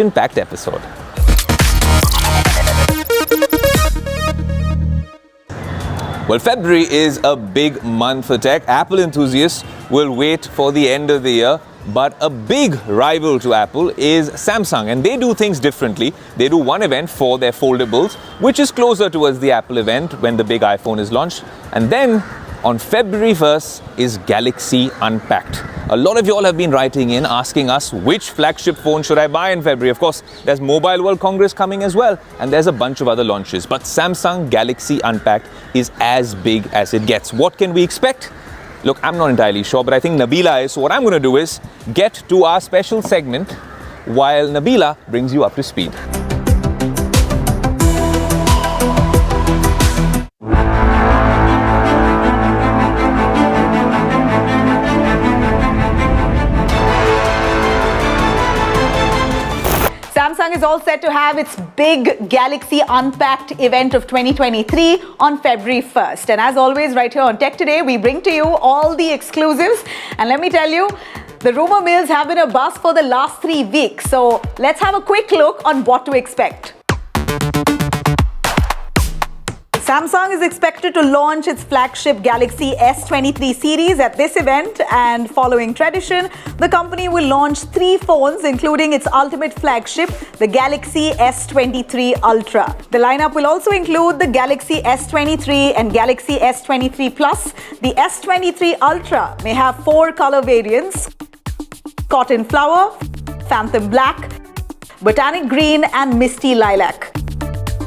Unpacked episode. Well, February is a big month for tech. Apple enthusiasts will wait for the end of the year. But a big rival to Apple is Samsung, and they do things differently. They do one event for their foldables, which is closer towards the Apple event when the big iPhone is launched. And then on February 1st is Galaxy Unpacked. A lot of you all have been writing in asking us which flagship phone should I buy in February. Of course, there's Mobile World Congress coming as well, and there's a bunch of other launches. But Samsung Galaxy Unpacked is as big as it gets. What can we expect? Look, I'm not entirely sure, but I think Nabila is. So what I'm going to do is get to our special segment while Nabila brings you up to speed. Samsung is all set to have its big Galaxy Unpacked event of 2023 on February 1st. And as always, right here on Tech Today, we bring to you all the exclusives. And let me tell you, the rumor mills have been a buzz for the last 3 weeks. So let's have a quick look on what to expect. Samsung is expected to launch its flagship Galaxy S23 series at this event, and following tradition, the company will launch 3 phones, including its ultimate flagship, the Galaxy S23 Ultra. The lineup will also include the Galaxy S23 and Galaxy S23 Plus. The S23 Ultra may have 4 color variants: Cotton Flower, Phantom Black, Botanic Green, and Misty Lilac.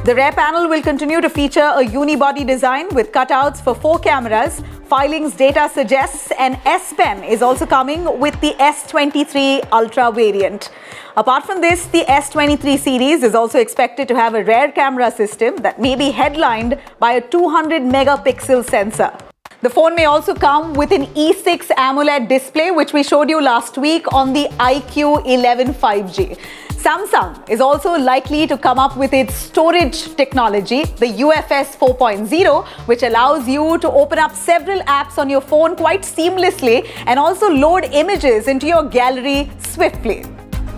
The rear panel will continue to feature a unibody design with cutouts for 4 cameras. Filings data suggests an S Pen is also coming with the S23 Ultra variant. Apart from this, the S23 series is also expected to have a rear camera system that may be headlined by a 200 megapixel sensor. The phone may also come with an E6 AMOLED display, which we showed you last week on the iQOO 11 5G. Samsung is also likely to come up with its storage technology, the UFS 4.0, which allows you to open up several apps on your phone quite seamlessly and also load images into your gallery swiftly.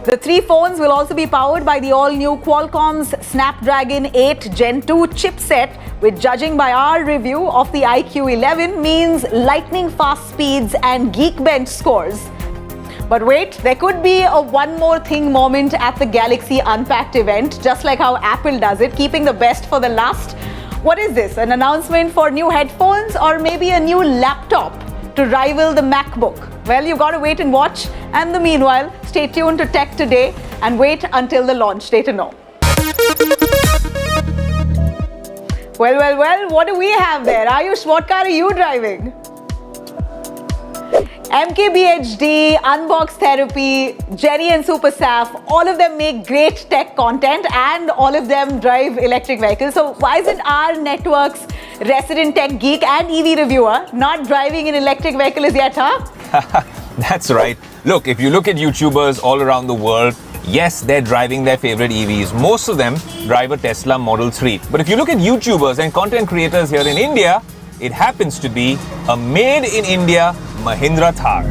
The 3 phones will also be powered by the all-new Qualcomm's Snapdragon 8 Gen 2 chipset, which, judging by our review of the iQOO 11, means lightning-fast speeds and Geekbench scores. But wait, there could be a one more thing moment at the Galaxy Unpacked event, just like how Apple does it, keeping the best for the last. What is this? An announcement for new headphones, or maybe a new laptop to rival the MacBook? Well, you've got to wait and watch. And in the meanwhile, stay tuned to Tech Today and wait until the launch day to know. Well, what do we have there? Aayush, what car are you driving? MKBHD, Unbox Therapy, Jerry and Super Saf, all of them make great tech content and all of them drive electric vehicles. So why isn't our network's resident tech geek and EV reviewer not driving an electric vehicle as yet, huh? That's right. Look, if you look at YouTubers all around the world, yes, they're driving their favorite EVs. Most of them drive a Tesla Model 3. But if you look at YouTubers and content creators here in India, it happens to be a made-in-India Mahindra Thar.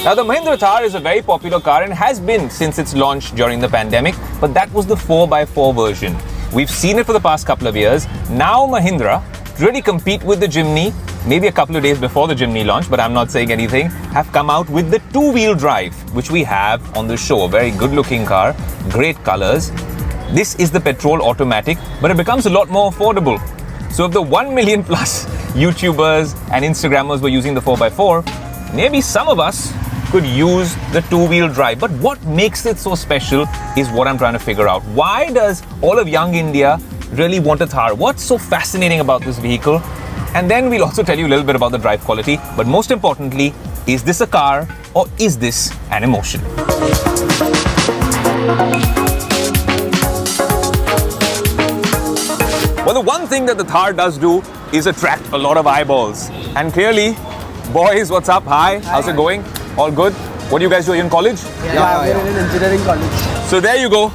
Now, the Mahindra Thar is a very popular car and has been since its launch during the pandemic, but that was the 4x4 version. We've seen it for the past couple of years. Now Mahindra, to really compete with the Jimny, maybe a couple of days before the Jimny launch, but I'm not saying anything, have come out with the 2-wheel drive, which we have on the show. A very good-looking car, great colors. This is the petrol automatic, but it becomes a lot more affordable. So if the 1 million plus YouTubers and Instagrammers were using the 4x4, maybe some of us could use the 2-wheel drive. But what makes it so special is what I'm trying to figure out. Why does all of young India really want a Thar? What's so fascinating about this vehicle? And then we'll also tell you a little bit about the drive quality. But most importantly, is this a car or is this an emotion? Well, the one thing that the Thar does do is attract a lot of eyeballs. And clearly, boys, what's up? Hi, how's it going? All good? What do you guys do? Are you in college? Yeah, we're in an engineering college. So there you go.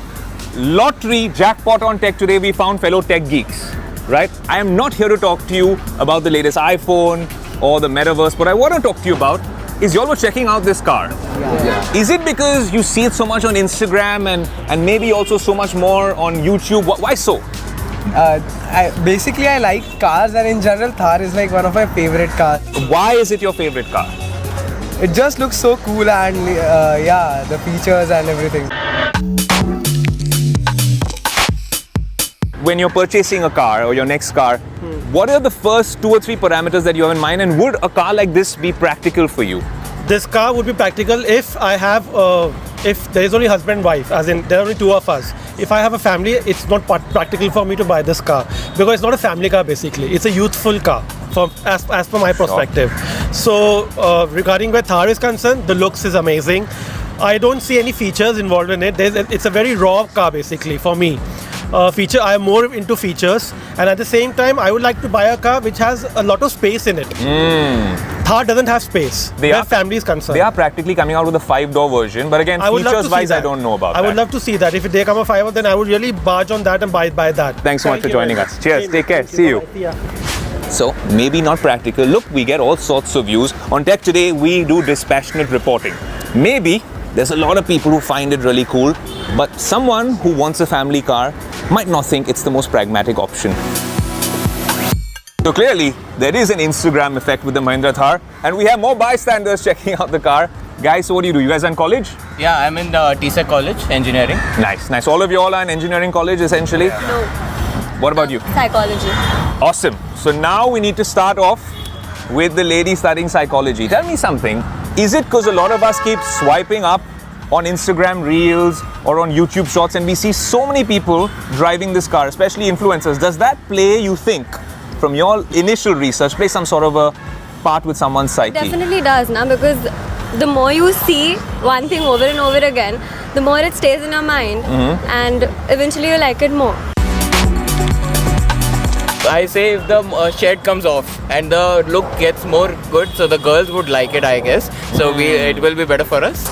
lottery jackpot on tech today, we found fellow tech geeks, right? I am not here to talk to you about the latest iPhone or the metaverse. What I want to talk to you about is you all were checking out this car. Yeah. Is it because you see it so much on Instagram and maybe also so much more on YouTube? Why so? I like cars, and in general Thar is like one of my favorite cars. Why is it your favorite car? It just looks so cool, and the features and everything. When you're purchasing a car or your next car, what are the first 2 or 3 parameters that you have in mind, and would a car like this be practical for you? This car would be practical if I have, if there is only husband and wife, as in there are only 2 of us. If I have a family, it's not practical for me to buy this car because it's not a family car basically. It's a youthful car as per my perspective. So regarding where Thar is concerned, the looks is amazing. I don't see any features involved in it. It's a very raw car basically for me. I am more into features, and at the same time I would like to buy a car which has a lot of space in it. Thar doesn't have space where family is concerned. They are practically coming out with a 5-door version, but again, features wise I don't know about that. I would love to see that. If they come a 5, then I would really barge on that and buy that. Thanks so much for joining us. Cheers, take care, see you. So, maybe not practical. Look, we get all sorts of views. On Tech Today, we do dispassionate reporting. Maybe there's a lot of people who find it really cool, but someone who wants a family car might not think it's the most pragmatic option. So clearly, there is an Instagram effect with the Mahindra Thar, and we have more bystanders checking out the car. Guys, so what do? You guys are in college? Yeah, I'm in TSEC college, engineering. Nice. All of you all are in engineering college, essentially? No. What about you? Psychology. Awesome. So now we need to start off with the lady studying psychology. Tell me something. Is it because a lot of us keep swiping up on Instagram Reels or on YouTube Shorts and we see so many people driving this car, especially influencers? Does that play, you think, from your initial research, play some sort of a part with someone's psyche? Definitely does, na, because the more you see one thing over and over again, the more it stays in your mind, and eventually you like it more. I say if the shade comes off and the look gets more good, so the girls would like it, I guess. So it will be better for us.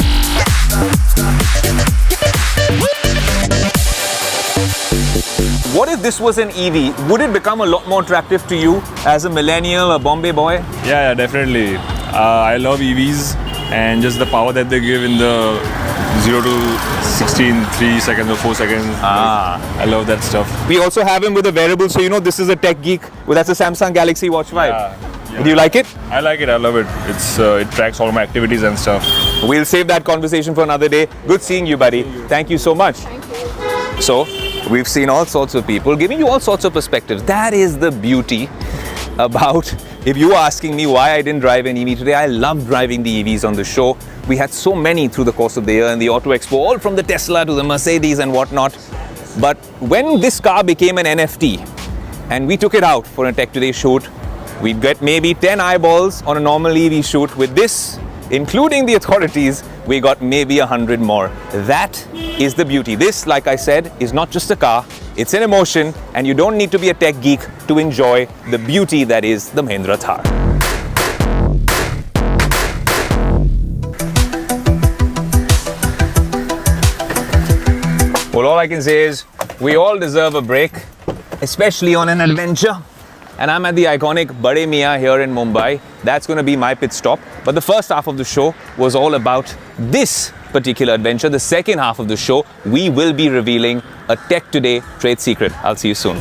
What if this was an EV? Would it become a lot more attractive to you as a millennial, a Bombay boy? Yeah, definitely. I love EVs and just the power that they give in the 0 to 16, 3 seconds or 4 seconds. I love that stuff. We also have him with a wearable, so you know this is a tech geek. Well, that's a Samsung Galaxy Watch 5. Yeah. Do you like it? I like it. I love it. It tracks all my activities and stuff. We'll save that conversation for another day. Good seeing you, buddy. Thank you so much. Thank you. So, we've seen all sorts of people giving you all sorts of perspectives. That is the beauty about, if you were asking me why I didn't drive an EV today, I love driving the EVs on the show. We had so many through the course of the year in the Auto Expo, all from the Tesla to the Mercedes and whatnot. But when this car became an NFT and we took it out for a Tech Today shoot, we'd get maybe 10 eyeballs on a normal EV shoot. With this, including the authorities, we got maybe 100 more. That is the beauty. This, like I said, is not just a car, it's an emotion, and you don't need to be a tech geek to enjoy the beauty that is the Mahindra Thar. Well, all I can say is we all deserve a break, especially on an adventure. And I'm at the iconic Bade Mia here in Mumbai. That's going to be my pit stop. But the first half of the show was all about this particular adventure. The second half of the show, we will be revealing a Tech Today trade secret. I'll see you soon.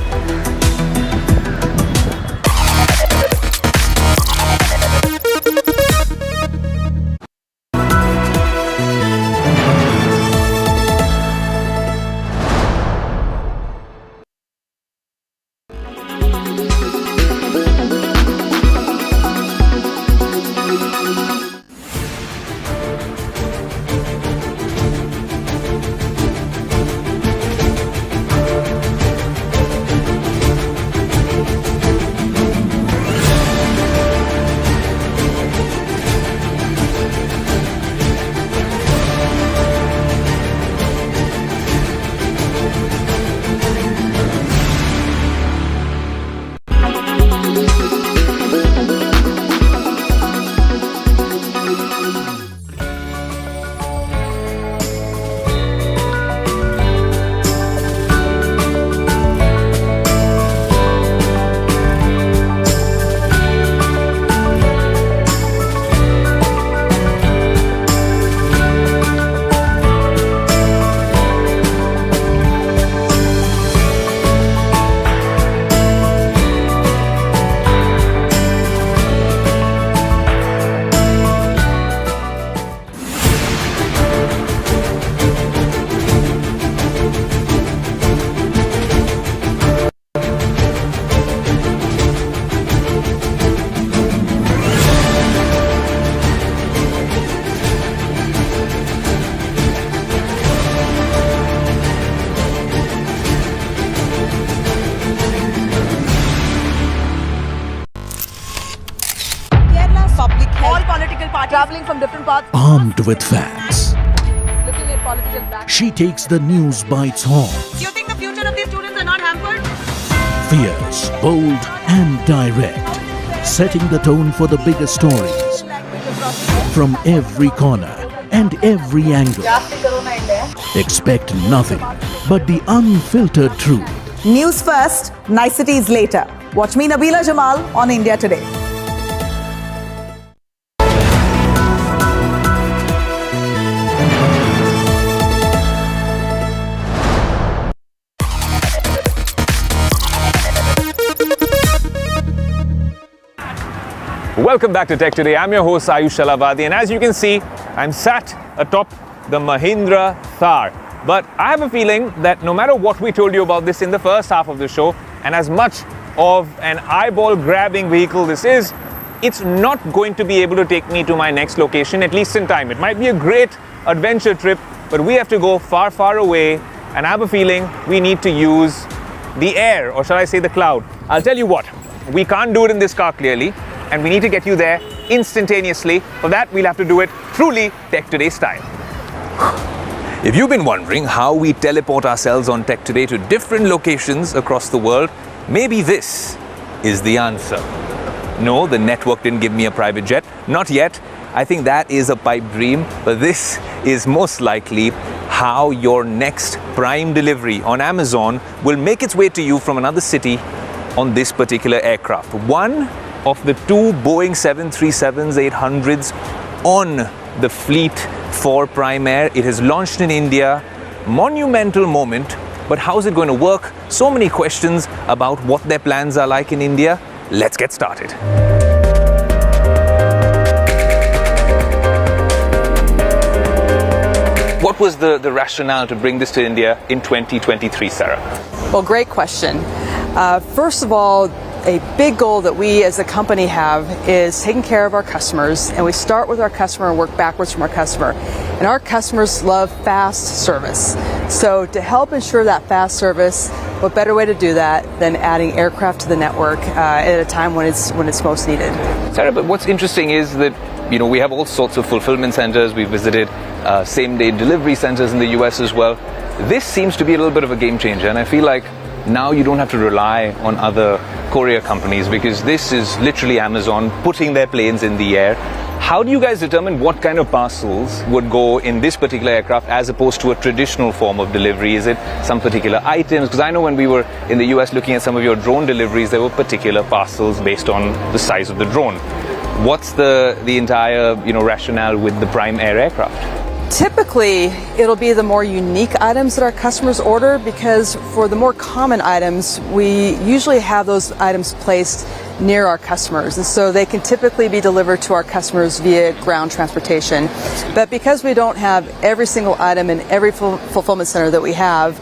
traveling from different parts. Armed with facts, Looking at political back. she takes the news by its horns. You think the future of these students are not hampered? Fierce, bold, and direct, setting the tone for the biggest stories from every corner and every angle. Expect nothing but the unfiltered truth. News first, niceties later. Watch me, Nabila Jamal, on India Today. Welcome back to Tech Today. I'm your host Aayush, and as you can see, I'm sat atop the Mahindra Thar. But I have a feeling that no matter what we told you about this in the first half of the show, and as much of an eyeball-grabbing vehicle this is, it's not going to be able to take me to my next location, at least in time. It might be a great adventure trip, but we have to go far, far away, and I have a feeling we need to use the air, or shall I say the cloud. I'll tell you what, we can't do it in this car clearly, and we need to get you there instantaneously. For that, we'll have to do it truly Tech Today style. If you've been wondering how we teleport ourselves on Tech Today to different locations across the world, maybe this is the answer. No, the network didn't give me a private jet. Not yet. I think that is a pipe dream, but this is most likely how your next Prime delivery on Amazon will make its way to you from another city on this particular aircraft. One of the two Boeing 737-800s on the fleet for Prime Air. It has launched in India. Monumental moment, but how's it going to work? So many questions about what their plans are like in India. Let's get started. What was the rationale to bring this to India in 2023, Sarah? Well, great question. First of all, a big goal that we as a company have is taking care of our customers, and we start with our customer and work backwards from our customer. And our customers love fast service. So to help ensure that fast service, what better way to do that than adding aircraft to the network at a time when it's most needed? Sarah, but what's interesting is that we have all sorts of fulfillment centers. We visited same-day delivery centers in the US as well. This seems to be a little bit of a game changer, and I feel like now you don't have to rely on other courier companies because this is literally Amazon putting their planes in the air. How do you guys determine what kind of parcels would go in this particular aircraft as opposed to a traditional form of delivery? Is it some particular items? Because I know when we were in the US looking at some of your drone deliveries, there were particular parcels based on the size of the drone. What's the entire rationale with the Prime Air aircraft? Typically, it'll be the more unique items that our customers order, because for the more common items, we usually have those items placed near our customers, and so they can typically be delivered to our customers via ground transportation. But because we don't have every single item in every fulfillment center that we have,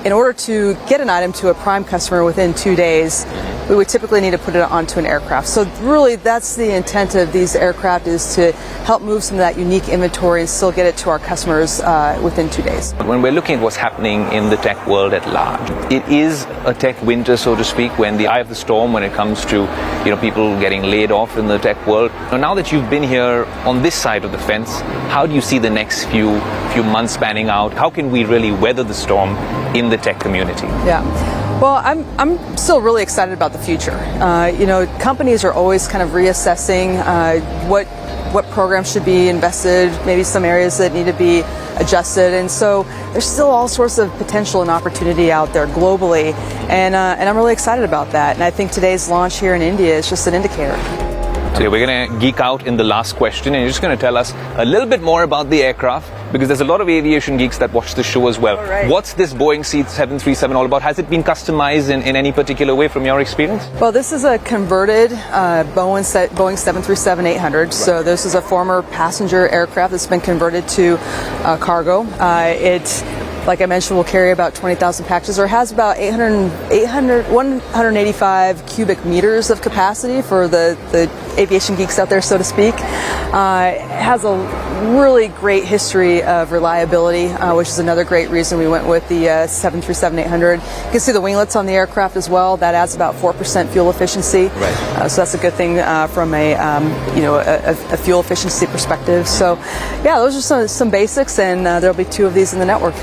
in order to get an item to a Prime customer within 2 days, we would typically need to put it onto an aircraft. So really, that's the intent of these aircraft, is to help move some of that unique inventory and still get it to our customers within 2 days. When we're looking at what's happening in the tech world at large, it is a tech winter, so to speak, when the eye of the storm when it comes to people getting laid off in the tech world. Now that you've been here on this side of the fence, how do you see the next few months panning out? How can we really weather the storm in the tech community? Yeah. Well, I'm still really excited about the future. Companies are always kind of reassessing what programs should be invested, maybe some areas that need to be adjusted, and so there's still all sorts of potential and opportunity out there globally, and I'm really excited about that. And I think today's launch here in India is just an indicator. Today we're going to geek out in the last question, and you're just going to tell us a little bit more about the aircraft, because there's a lot of aviation geeks that watch the show as well. Right. What's this Boeing 737 all about? Has it been customized in any particular way from your experience? Well, this is a converted Boeing 737-800. Right. So this is a former passenger aircraft that's been converted to cargo. It, like I mentioned, will carry about 20,000 packages, or has about 185 cubic meters of capacity for the aviation geeks out there, so to speak. It has a really great history of reliability, which is another great reason we went with the 737-800. You can see the winglets on the aircraft as well. That adds about 4% fuel efficiency. Right. So that's a good thing from a fuel efficiency perspective. So, yeah, those are some basics, and there'll be 2 of these in the network.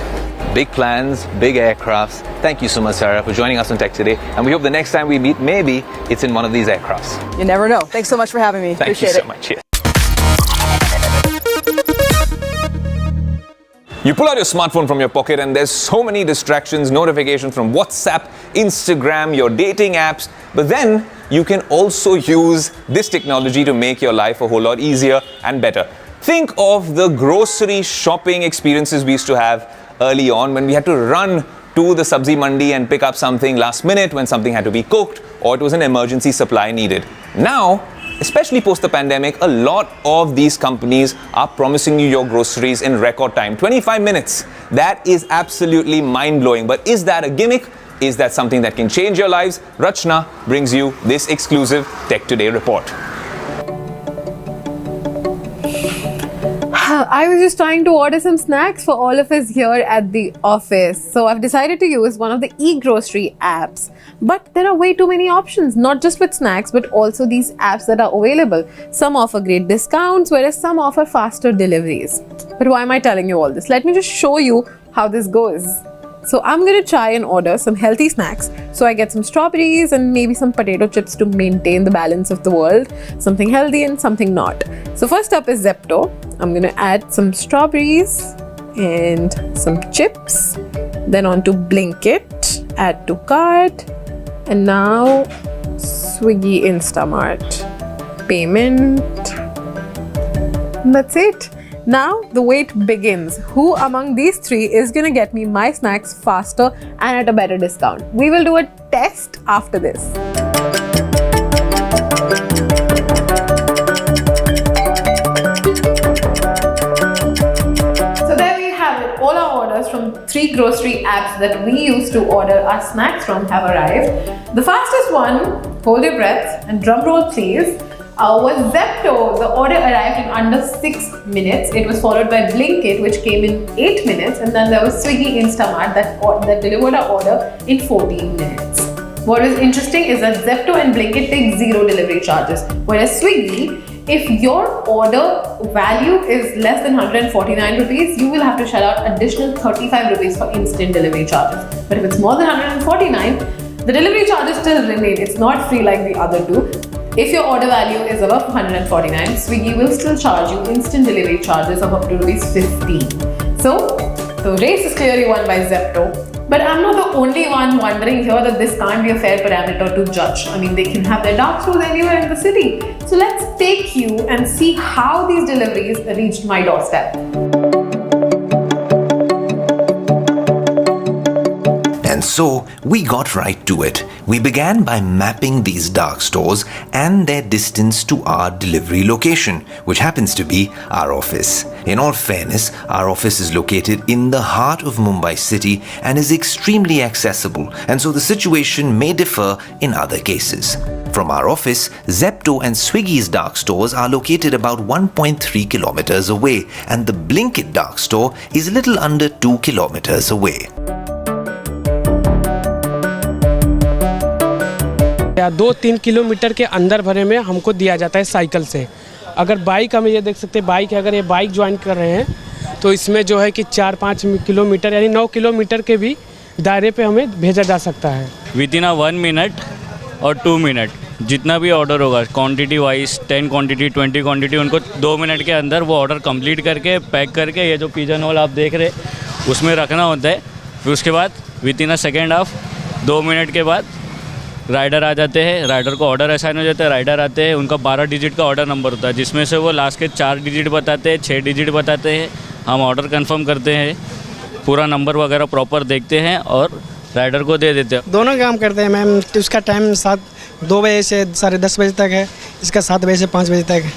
Big plans, big aircrafts. Thank you so much, Sarah, for joining us on Tech Today. And we hope the next time we meet, maybe it's in one of these aircrafts. You never know. Thanks so much for having me. Thank you so much. Cheers. You pull out your smartphone from your pocket and there's so many distractions, notifications from WhatsApp, Instagram, your dating apps. But then you can also use this technology to make your life a whole lot easier and better. Think of the grocery shopping experiences we used to have early on when we had to run to the sabzi mandi and pick up something last minute when something had to be cooked or it was an emergency supply needed. Now, especially post the pandemic, a lot of these companies are promising you your groceries in record time, 25 minutes. That is absolutely mind-blowing. But is that a gimmick? Is that something that can change your lives? Rachna brings you this exclusive Tech Today report. I was just trying to order some snacks for all of us here at the office. So I've decided to use one of the e-grocery apps. But there are way too many options, not just with snacks, but also these apps that are available. Some offer great discounts, whereas some offer faster deliveries. But why am I telling you all this? Let me just show you how this goes. So I'm going to try and order some healthy snacks. So I get some strawberries and maybe some potato chips to maintain the balance of the world. Something healthy and something not. So first up is Zepto. I'm going to add some strawberries and some chips. Then on to Blinkit, add to cart. And now Swiggy Instamart. Payment. And that's it. Now the wait begins. Who among these 3 is going to get me my snacks faster and at a better discount? We will do a test after this. So there we have it. All our orders from 3 grocery apps that we use to order our snacks from have arrived. The fastest one, hold your breath and drum roll please, was Zepto. The order arrived in under 6 minutes. It was followed by Blinkit, which came in 8 minutes, and then there was Swiggy Instamart that delivered our order in 14 minutes. What is interesting is that Zepto and Blinkit take 0 delivery charges, whereas Swiggy, if your order value is less than 149 rupees, you will have to shell out additional 35 rupees for instant delivery charges. But if it's more than 149, the delivery charges still remain. It's not free like the other 2. If your order value is above 149, Swiggy will still charge you instant delivery charges of up to Rs 15. So, the race is clearly won by Zepto. But I'm not the only one wondering here that this can't be a fair parameter to judge. I mean, they can have their dark stores anywhere in the city. So let's take you and see how these deliveries reached my doorstep. And so we got right to it. We began by mapping these dark stores and their distance to our delivery location, which happens to be our office. In all fairness, our office is located in the heart of Mumbai city and is extremely accessible, and so the situation may differ in other cases. From our office, Zepto and Swiggy's dark stores are located about 1.3 kilometers away, and the Blinkit dark store is a little under 2 kilometers away. या 2-3 kilometre के अंदर भरे में हमको दिया जाता है cycle से। अगर बाइक, हम ये देख सकते हैं बाइक है, अगर ये बाइक ज्वाइन कर रहे हैं तो इसमें जो है कि 4-5 किलोमीटर यानी 9 किलोमीटर के भी दायरे पे हमें भेजा जा सकता है। विद इन 1 मिनट और 2 मिनट जितना भी ऑर्डर होगा, क्वांटिटी वाइज 10 क्वांटिटी 20 क्वांटिटी, उनको 2 मिनट के अंदर वो ऑर्डर कंप्लीट करके पैक करके ये जो पिजन होल आप देख रहे उसमें रखना होता है। फिर उसके बाद with in second half 2 minute के बाद राइडर आ जाते हैं, राइडर को ऑर्डर असाइन हो जाता है, राइडर आते हैं, उनका 12 डिजिट का ऑर्डर नंबर होता है जिसमें से वो लास्ट के 4 डिजिट बताते हैं, 6 डिजिट बताते हैं। हम ऑर्डर कंफर्म करते हैं, पूरा नंबर वगैरह प्रॉपर देखते हैं और राइडर को दे देते हैं। दोनों काम करते हैं मैम। उसका टाइम 2 बजे से 10:30 बजे तक है, इसका 7 बजे से 5 बजे तक है।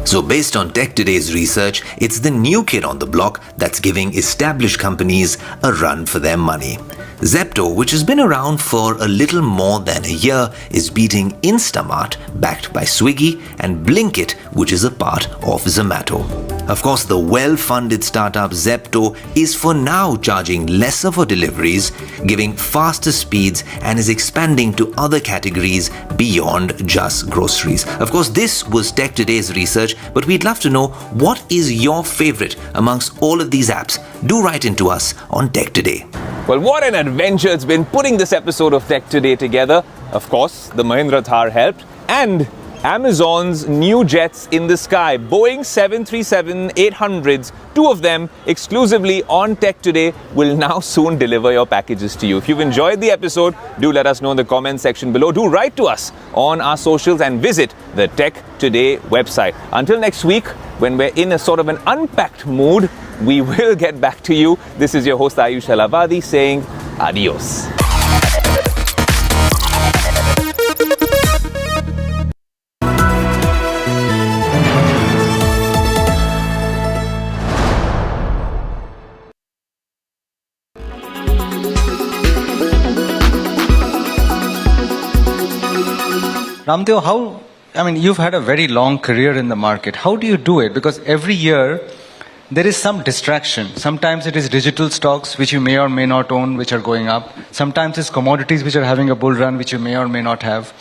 So based on Tech Today's research, it's the new kid on the block that's giving established companies a run for their money. Zepto, which has been around for a little more than a year, is beating Instamart, backed by Swiggy, and Blinkit, which is a part of Zomato. Of course, the well-funded startup Zepto is for now charging lesser for deliveries, giving faster speeds, and is expanding to other categories beyond just groceries. Of course, this was Tech Today's research, but we'd love to know, what is your favorite amongst all of these apps? Do write into us on Tech Today. Well, what an adventure it's been putting this episode of Tech Today together. Of course, the Mahindra Thar helped, and Amazon's new jets in the sky, Boeing 737-800s, two of them exclusively on Tech Today, will now soon deliver your packages to you. If you've enjoyed the episode, do let us know in the comment section below. Do write to us on our socials and visit the Tech Today website. Until next week, when we're in a sort of an unpacked mood, we will get back to you. This is your host Aayush Alavadi saying adios. Ramdeo, you've had a very long career in the market. How do you do it? Because every year there is some distraction. Sometimes it is digital stocks, which you may or may not own, which are going up. Sometimes it's commodities which are having a bull run, which you may or may not have.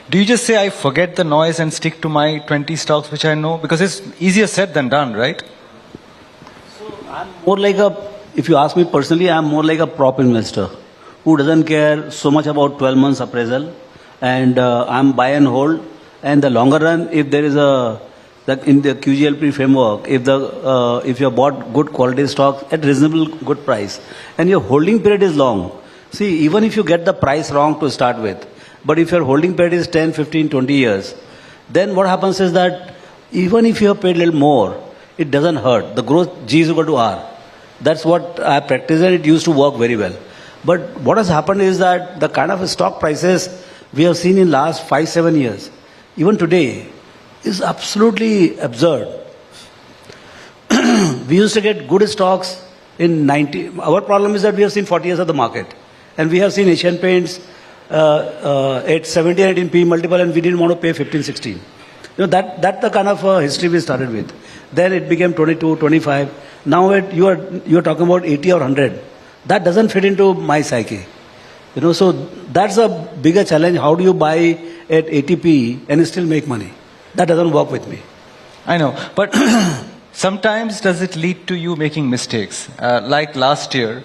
Do you just say, I forget the noise and stick to my 20 stocks which I know? Because it's easier said than done, right? So I'm more like if you ask me personally, I'm more like a prop investor who doesn't care so much about 12 months appraisal. And I'm buy and hold. And the longer run, if there is in the QGLP framework, if you have bought good quality stocks at reasonable good price, and your holding period is long. See, even if you get the price wrong to start with, but if your holding period is 10, 15, 20 years, then what happens is that even if you have paid a little more, it doesn't hurt. The growth G is equal to R. That's what I practice, and it used to work very well. But what has happened is that the kind of stock prices we have seen in last 5-7 years, even today, is absolutely absurd. We used to get good stocks in 90. Our problem is that we have seen 40 years of the market. And we have seen Asian Paints at 17, 18 P multiple, and we didn't want to pay 15, 16. That's the kind of history we started with. Then it became 22, 25. Now you are talking about 80 or 100. That doesn't fit into my psyche. So that's a bigger challenge. How do you buy at 80p and still make money? That doesn't work with me. I know, but sometimes does it lead to you making mistakes? Like last year,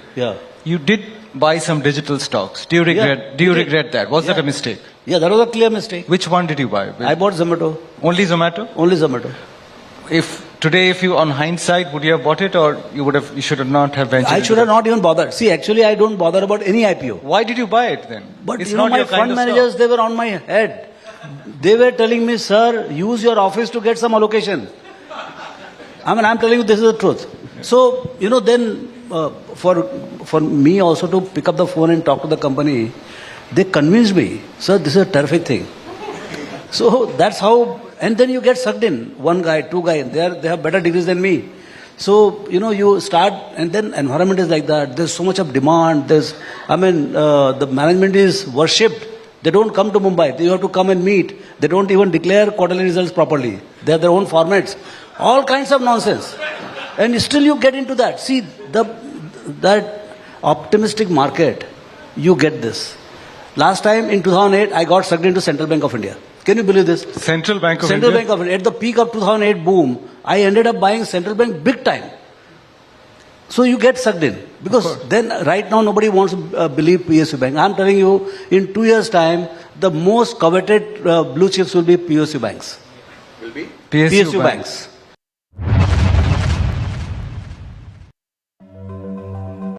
you did buy some digital stocks. Do you regret that? Was that a mistake? Yeah, that was a clear mistake. Which one did you buy? I bought Zomato. Only Zomato? Only Zomato. If you on hindsight, would you have bought it, or you should not have ventured? I should have not even bothered. See, actually, I don't bother about any IPO. Why did you buy it then? But my fund managers, they were on my head. They were telling me, sir, use your office to get some allocation. I'm telling you, this is the truth. So, then for me also to pick up the phone and talk to the company, they convinced me, sir, this is a terrific thing. So that's how, and then you get sucked in. One guy, two guys, they have better degrees than me. So, you start, and then environment is like that. There's so much of demand. The management is worshipped. They don't come to Mumbai. You have to come and meet. They don't even declare quarterly results properly. They have their own formats. All kinds of nonsense. And still you get into that. See, that optimistic market, you get this. Last time in 2008, I got sucked into Central Bank of India. Can you believe this? Central Bank of India? Central Bank of India. At the peak of 2008 boom, I ended up buying Central Bank big time. So you get sucked in. Because then right now nobody wants to believe PSU Bank. I'm telling you, in 2 years' time, the most coveted blue chips will be PSU banks. Will be? PSU banks.